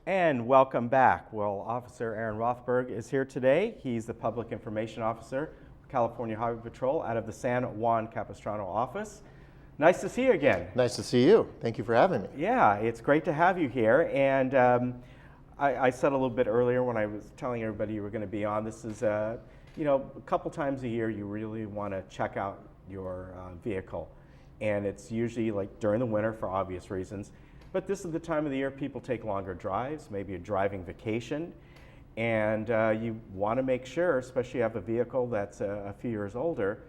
And welcome back. Well, Officer Aaron Rothberg is here today. He's the Public Information Officer with California Highway Patrol out of the San Juan Capistrano office. Nice to see you again. Nice to see you. Thank you for having me. Yeah, it's great to have you here. And I said a little bit earlier when I was telling everybody you were going to be on, this is, a couple times a year you really want to check out your vehicle. And it's usually like during the winter for obvious reasons. But this is the time of the year people take longer drives, maybe a driving vacation, and you want to make sure, especially if you have a vehicle that's a few years older,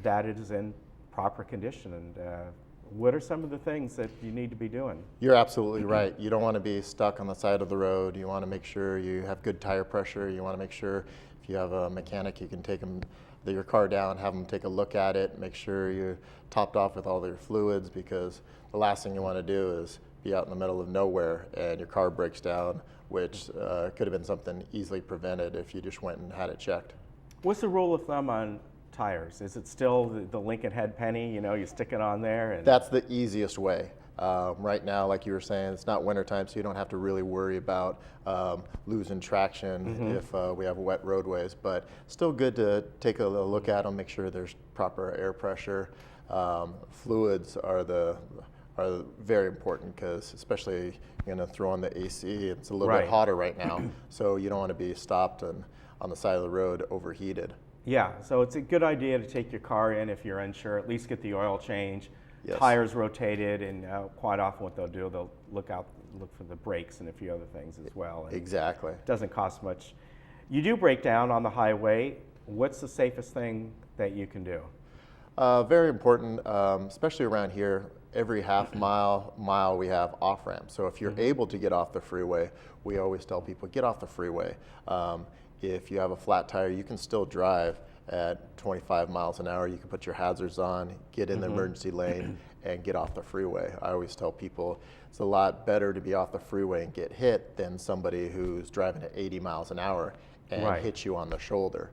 that it is in proper condition. And what are some of the things that you need to be doing? You're absolutely right. You don't want to be stuck on the side of the road. You want to make sure you have good tire pressure. You want to make sure if you have a mechanic, you can take your car down, have them take a look at it, make sure you're topped off with all your fluids, because the last thing you want to do is be out in the middle of nowhere and your car breaks down, which could have been something easily prevented if you just went and had it checked. What's the rule of thumb on tires? Is it still the Lincoln Head penny? You stick it on there? And that's the easiest way. Right now, like you were saying, it's not wintertime, so you don't have to really worry about losing traction if we have wet roadways, but still good to take a look at them, make sure there's proper air pressure. Fluids are very important, because especially you're going to throw on the AC, it's a little bit hotter right now, so you don't want to be stopped on the side of the road overheated. Yeah, so it's a good idea to take your car in if you're unsure, at least get the oil change, yes, tires rotated, and quite often what they'll do, they'll look for the brakes and a few other things as well. And exactly. it doesn't cost much. You do break down on the highway. What's the safest thing that you can do? Very important, especially around here. Every half mile we have off ramps. So if you're able to get off the freeway, we always tell people get off the freeway. If you have a flat tire, you can still drive at 25 miles an hour. You can put your hazards on, get in the emergency lane, and get off the freeway. I always tell people it's a lot better to be off the freeway and get hit than somebody who's driving at 80 miles an hour and hit you on the shoulder.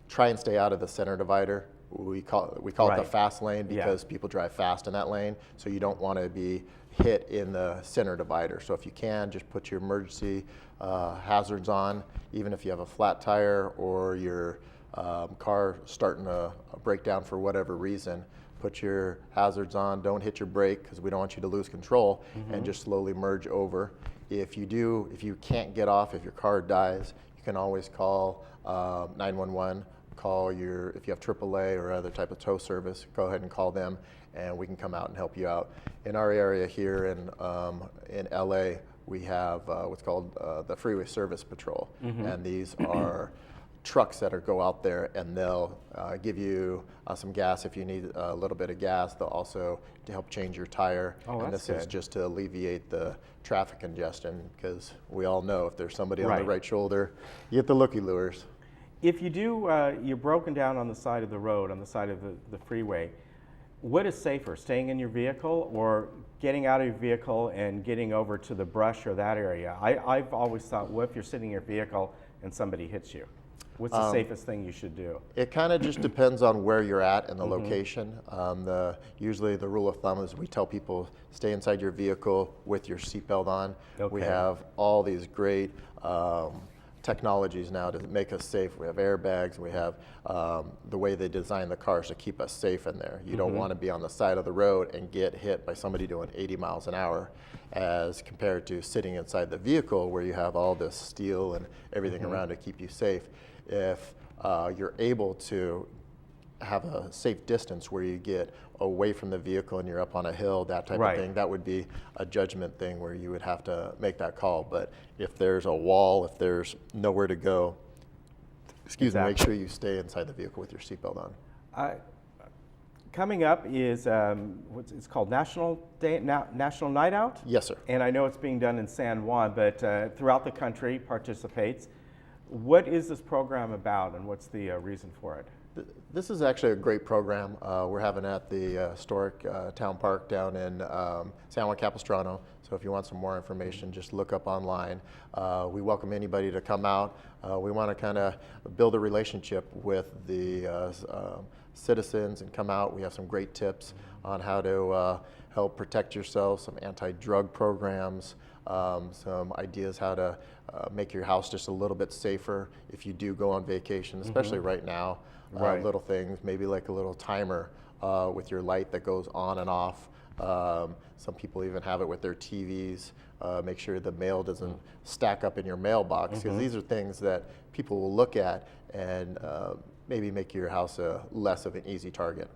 Try and stay out of the center divider. We call it the fast lane, because people drive fast in that lane, so you don't want to be hit in the center divider. So if you can, just put your emergency hazards on, even if you have a flat tire or your car starting to break down for whatever reason. Put your hazards on, don't hit your brake, because we don't want you to lose control, and just slowly merge over. If you can't get off, if your car dies, you can always call 911. If you have AAA or other type of tow service, go ahead and call them, and we can come out and help you out. In our area here in LA, we have what's called the Freeway Service Patrol, and these are trucks that go out there, and they'll give you some gas if you need a little bit of gas. They'll also to help change your tire, and this is just to alleviate the traffic congestion, because we all know if there's somebody on the right shoulder, you get the looky-loos. If you do, you're broken down on the side of the road, on the side of the freeway, what is safer, staying in your vehicle or getting out of your vehicle and getting over to the brush or that area? I've always thought, what if you're sitting in your vehicle and somebody hits you? What's the safest thing you should do? It kind of just depends on where you're at and the location. Usually the rule of thumb is we tell people stay inside your vehicle with your seatbelt on. Okay. We have all these great technologies now to make us safe. We have airbags, we have the way they design the cars to keep us safe in there. You don't want to be on the side of the road and get hit by somebody doing 80 miles an hour, as compared to sitting inside the vehicle where you have all this steel and everything around to keep you safe. If you're able to have a safe distance where you get away from the vehicle and you're up on a hill, that type of thing, that would be a judgment thing where you would have to make that call. But if there's a wall, if there's nowhere to go, make sure you stay inside the vehicle with your seatbelt on. Coming up is it's called National Night Out? Yes, sir. And I know it's being done in San Juan, but throughout the country participates. What is this program about, and what's the reason for it? This is actually a great program. We're having it at the historic town park down in San Juan Capistrano. So if you want some more information, just look up online. We welcome anybody to come out. We want to kind of build a relationship with the citizens and come out. We have some great tips on how to help protect yourself, some anti-drug programs, some ideas how to make your house just a little bit safer if you do go on vacation, especially right now. Right. Little things, maybe like a little timer with your light that goes on and off. Some people even have it with their TVs. Make sure the mail doesn't stack up in your mailbox, because these are things that people will look at and maybe make your house less of an easy target.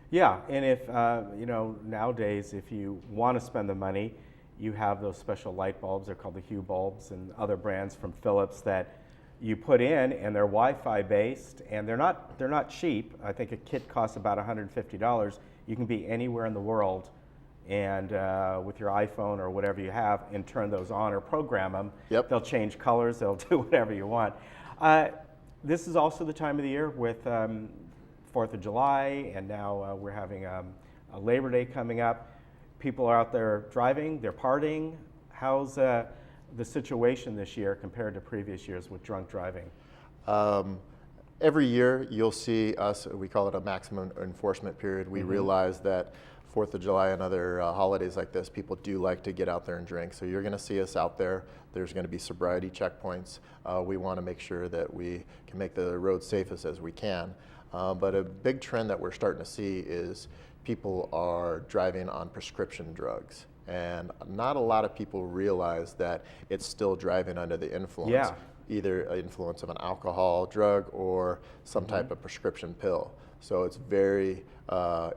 Yeah, and if, nowadays, if you want to spend the money, you have those special light bulbs. They're called the Hue bulbs, and other brands from Philips that you put in, and they're Wi-Fi based, and they're not cheap. I think a kit costs about $150. You can be anywhere in the world, and with your iPhone or whatever you have, and turn those on or program them. Yep. They'll change colors. They'll do whatever you want. This is also the time of the year with 4th of July, and now we're having a Labor Day coming up. People are out there driving, they're partying. How's the situation this year compared to previous years with drunk driving? Every year you'll see us, we call it a maximum enforcement period. We realize that 4th of July and other holidays like this, people do like to get out there and drink. So you're going to see us out there. There's going to be sobriety checkpoints. We want to make sure that we can make the road safest as we can. But a big trend that we're starting to see is people are driving on prescription drugs. And not a lot of people realize that it's still driving under the influence. Yeah. Either an influence of an alcohol, drug, or some type of prescription pill. So it's very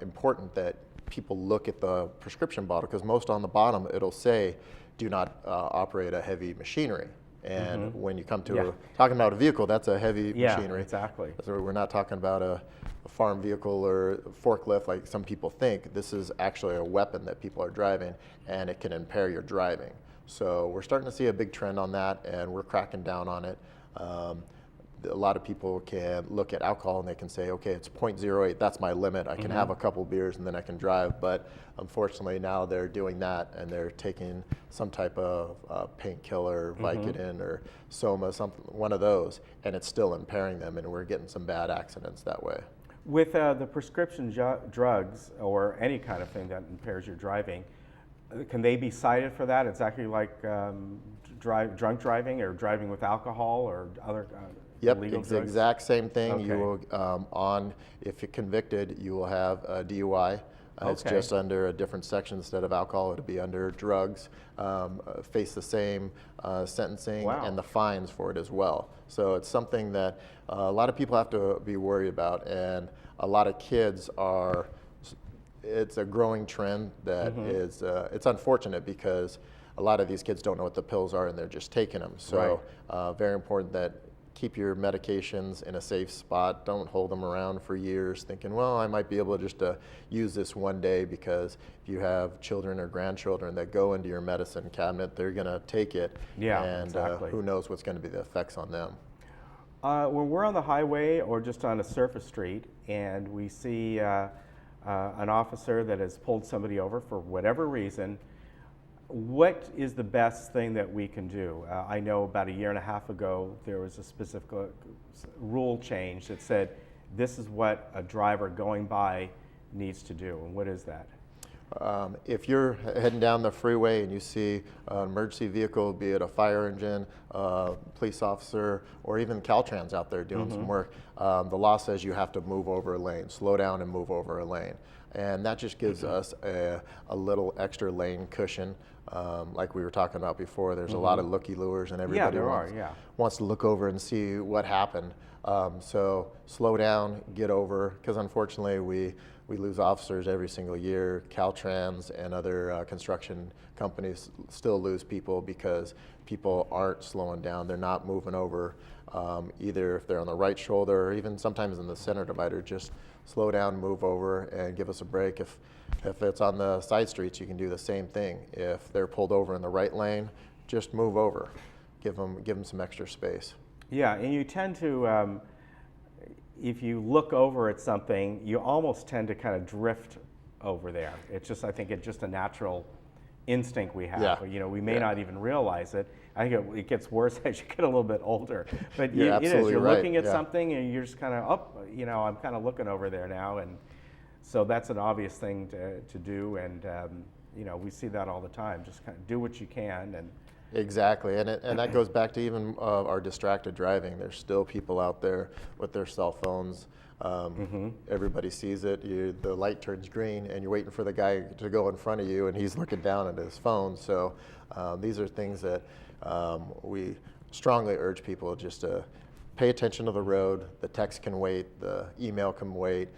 important that people look at the prescription bottle, because most on the bottom it'll say, do not operate a heavy machinery. And when you come to talking about a vehicle, that's a heavy machinery. Exactly. So we're not talking about a farm vehicle or forklift like some people think. This is actually a weapon that people are driving, and it can impair your driving. So we're starting to see a big trend on that, and we're cracking down on it. A lot of people can look at alcohol and they can say, okay, it's 0.08, that's my limit. I can have a couple beers and then I can drive. But unfortunately now they're doing that, and they're taking some type of painkiller, Vicodin or Soma, one of those, and it's still impairing them, and we're getting some bad accidents that way. With the prescription drugs or any kind of thing that impairs your driving, can they be cited for that? Exactly like drunk driving or driving with alcohol or other illegal it's drugs? the exact same thing. Okay. You will, if you're convicted, you will have a DUI. It's Okay. just under a different section. Instead of alcohol, it'll be under drugs. Face the same sentencing and the fines for it as well. So it's something that a lot of people have to be worried about, and a lot of kids are. It's a growing trend that is. It's unfortunate because a lot of these kids don't know what the pills are, and they're just taking them. So very important that keep your medications in a safe spot. Don't hold them around for years thinking, well, I might be able just to use this one day, because if you have children or grandchildren that go into your medicine cabinet, they're going to take it. And who knows what's going to be the effects on them. When we're on the highway or just on a surface street and we see an officer that has pulled somebody over for whatever reason, what is the best thing that we can do? I know about a year and a half ago there was a specific rule change that said this is what a driver going by needs to do. And what is that? If you're heading down the freeway and you see an emergency vehicle, be it a fire engine, police officer, or even Caltrans out there doing some work, the law says you have to move over a lane, slow down and move over a lane. And that just gives us a little extra lane cushion. Like we were talking about before, there's a lot of looky-loos, and everybody wants to look over and see what happened. So slow down, get over, because unfortunately we lose officers every single year. Caltrans and other construction companies still lose people because people aren't slowing down. They're not moving over, either if they're on the right shoulder or even sometimes in the center divider. Just slow down, move over, and give us a break. If it's on the side streets, you can do the same thing. If they're pulled over in the right lane, just move over. Give them some extra space. Yeah, and you tend to, if you look over at something, you almost tend to kind of drift over there. It's just, I think it's just a natural instinct we have. Yeah. We may not even realize it. I think it gets worse as you get a little bit older. But you're absolutely you're right. looking at something and you're just kind of, I'm kind of looking over there now. And so that's an obvious thing to do. And we see that all the time. Just kind of do what you can. And Exactly, and that goes back to even our distracted driving. There's still people out there with their cell phones. Everybody sees it. The light turns green, and you're waiting for the guy to go in front of you, and he's looking down at his phone. So these are things that we strongly urge people just to pay attention to the road. The text can wait, the email can wait.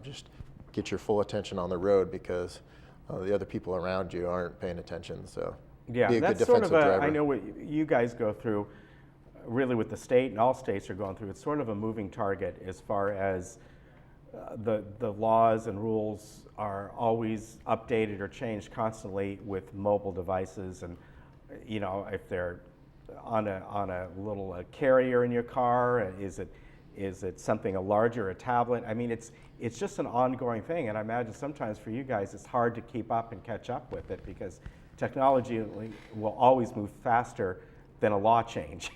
Just get your full attention on the road, because the other people around you aren't paying attention. So yeah, be a good that's sort of defensive driver. I know what you guys go through, really what the state and all states are going through. It's sort of a moving target as far as the laws and rules are always updated or changed constantly with mobile devices. And if they're on a little carrier in your car, is it something a larger, a tablet? I mean, it's just an ongoing thing, and I imagine sometimes for you guys it's hard to keep up and catch up with it, because technology will always move faster than a law change.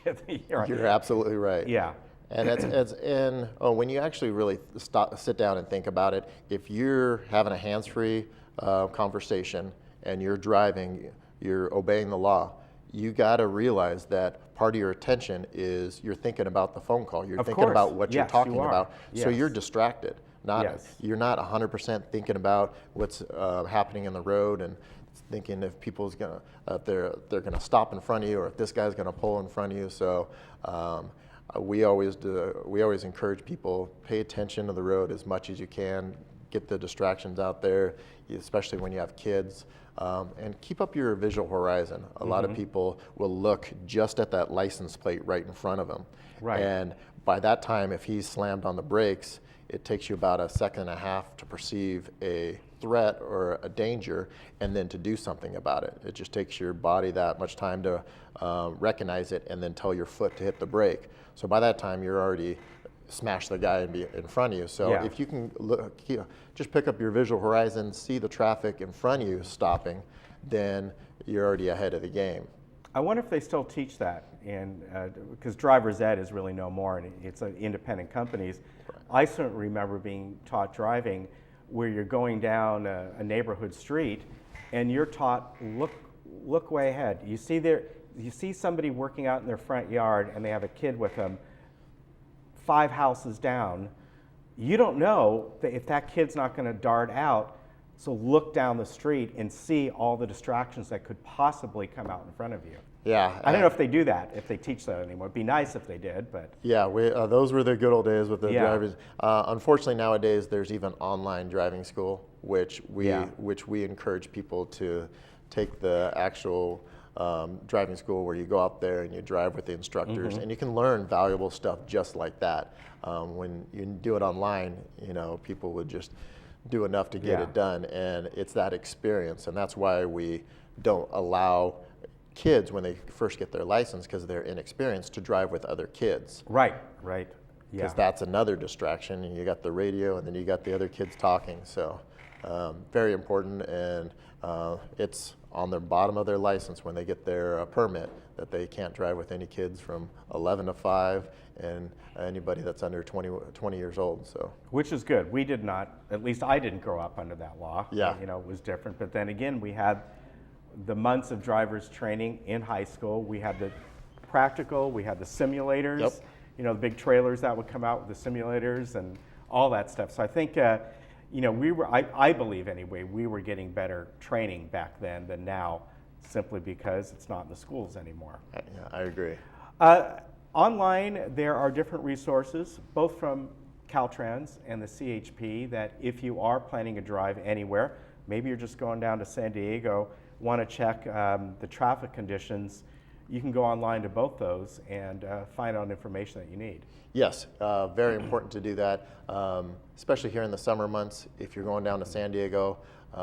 You're absolutely right. Yeah. And when you actually really sit down and think about it, if you're having a hands-free conversation and you're driving, you're obeying the law, you got to realize that part of your attention is you're thinking about the phone call. You're thinking about what you're talking about. Yes. So you're distracted. Yes. You're not 100% thinking about what's happening in the road and thinking if people's they're gonna stop in front of you, or if this guy's gonna pull in front of you. So we always encourage people, pay attention to the road as much as you can, get the distractions out there, especially when you have kids, and keep up your visual horizon. A lot of people will look just at that license plate right in front of them. Right. And by that time, if he's slammed on the brakes, it takes you about a second and a half to perceive a threat or a danger, and then to do something about it. It just takes your body that much time to recognize it and then tell your foot to hit the brake. So by that time, you're already smashed the guy in front of you. So if you can just pick up your visual horizon, see the traffic in front of you stopping, then you're already ahead of the game. I wonder if they still teach that, and because driver's ed is really no more, and it's independent companies. Right. I certainly remember being taught driving where you're going down a neighborhood street, and you're taught look way ahead. You see somebody working out in their front yard, and they have a kid with them 5 houses down. You don't know if that kid's not going to dart out. So look down the street and see all the distractions that could possibly come out in front of you. Yeah. I don't know if they do that, if they teach that anymore. It'd be nice if they did, but. Yeah, those were the good old days with the drivers. Unfortunately, nowadays, there's even online driving school, which we encourage people to take the actual driving school where you go out there and you drive with the instructors, and you can learn valuable stuff just like that. When you do it online, people would just do enough to get it done, and it's that experience, and that's why we don't allow kids when they first get their license, because they're inexperienced, to drive with other kids. Right. Because that's another distraction, and you got the radio, and then you got the other kids talking. So very important, and it's on the bottom of their license when they get their permit that they can't drive with any kids from 11 to 5 and anybody that's under 20 years old. So, which is good. We did not, at least I didn't grow up under that law. Yeah. It was different. But then again, we had the months of driver's training in high school. We had the practical, we had the simulators, Yep. The big trailers that would come out with the simulators and all that stuff. So I think, I believe anyway, we were getting better training back then than now, simply because it's not in the schools anymore. Yeah, I agree. Online, there are different resources, both from Caltrans and the CHP, that if you are planning a drive anywhere, maybe you're just going down to San Diego, want to check the traffic conditions, you can go online to both those and find out information that you need. Yes, very important to do that, especially here in the summer months. If you're going down to San Diego,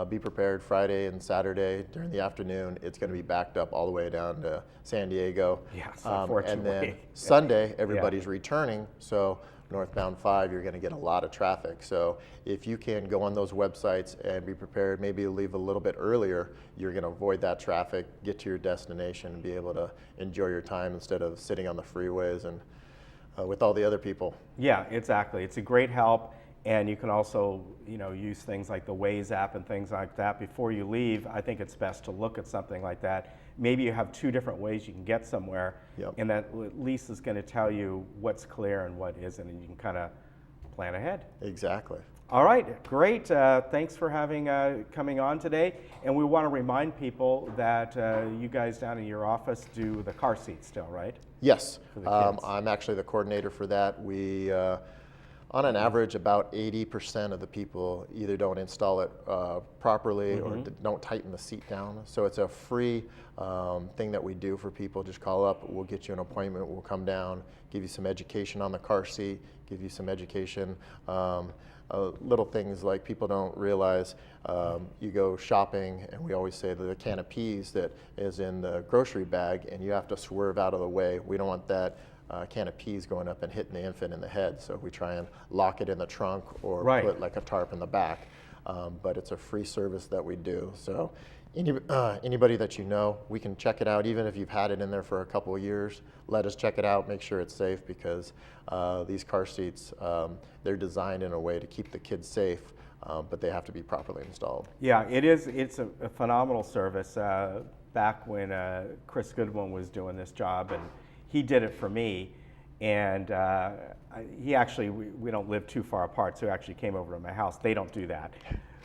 be prepared. Friday and Saturday during the afternoon, it's going to be backed up all the way down to San Diego. Yes, unfortunately. And then Sunday, everybody's returning, so northbound 5, you're going to get a lot of traffic. So if you can go on those websites and be prepared, maybe leave a little bit earlier, you're going to avoid that traffic, get to your destination, and be able to enjoy your time instead of sitting on the freeways and with all the other people. Yeah, exactly. It's a great help. And you can also, use things like the Waze app and things like that. Before you leave, I think it's best to look at something like that. Maybe you have 2 different ways you can get somewhere, Yep. and that at least is going to tell you what's clear and what isn't, and you can kind of plan ahead. Exactly. All right, great. Thanks for coming on today. And we want to remind people that you guys down in your office do the car seat still, right? Yes, For the kids. I'm actually the coordinator for that. We, on an average, about 80% of the people either don't install it properly or don't tighten the seat down. So it's a free thing that we do for people. Just call up, we'll get you an appointment, we'll come down, give you some education on the car seat, give you some education. Little things like people don't realize, you go shopping and we always say the can of peas that is in the grocery bag and you have to swerve out of the way. We don't want that can of peas going up and hitting the infant in the head, so we try and lock it in the trunk or put like a tarp in the back. But it's a free service that we do. So anybody that we can check it out. Even if you've had it in there for a couple of years, let us check it out, make sure it's safe, because these car seats, they're designed in a way to keep the kids safe, but they have to be properly installed. Yeah, it's a phenomenal service. Back when Chris Goodwin was doing this job, and he did it for me, and he actually, we don't live too far apart, so he actually came over to my house. They don't do that.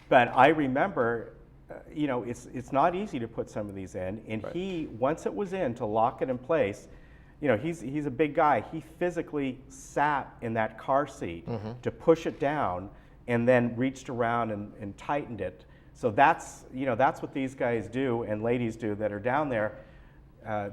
But I remember, it's not easy to put some of these in, and he, once it was in, to lock it in place, he's a big guy. He physically sat in that car seat to push it down, and then reached around and tightened it. So that's what these guys do and ladies do that are down there.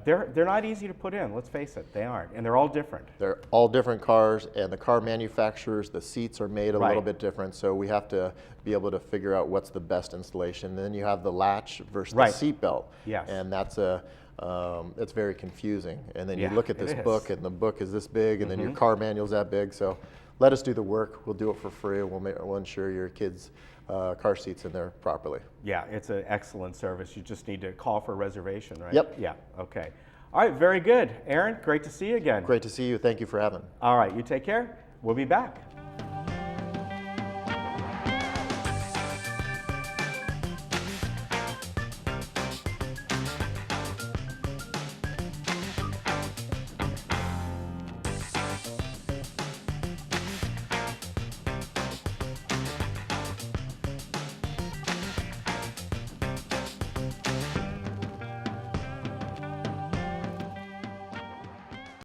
They're not easy to put in, let's face it, they aren't, and they're all different. They're all different cars, and the car manufacturers, the seats are made a little bit different, so we have to be able to figure out what's the best installation. Then you have the latch versus the seat belt, and that's it's very confusing. And then you look at this book, and the book is this big, and then your car manual's that big. So let us do the work. We'll do it for free. We'll ensure your kids' car seats in there properly. Yeah, it's an excellent service. You just need to call for a reservation, right? Yep. Yeah, okay. All right, very good. Aaron, great to see you again. Great to see you. Thank you for having me. All right, you take care. We'll be back.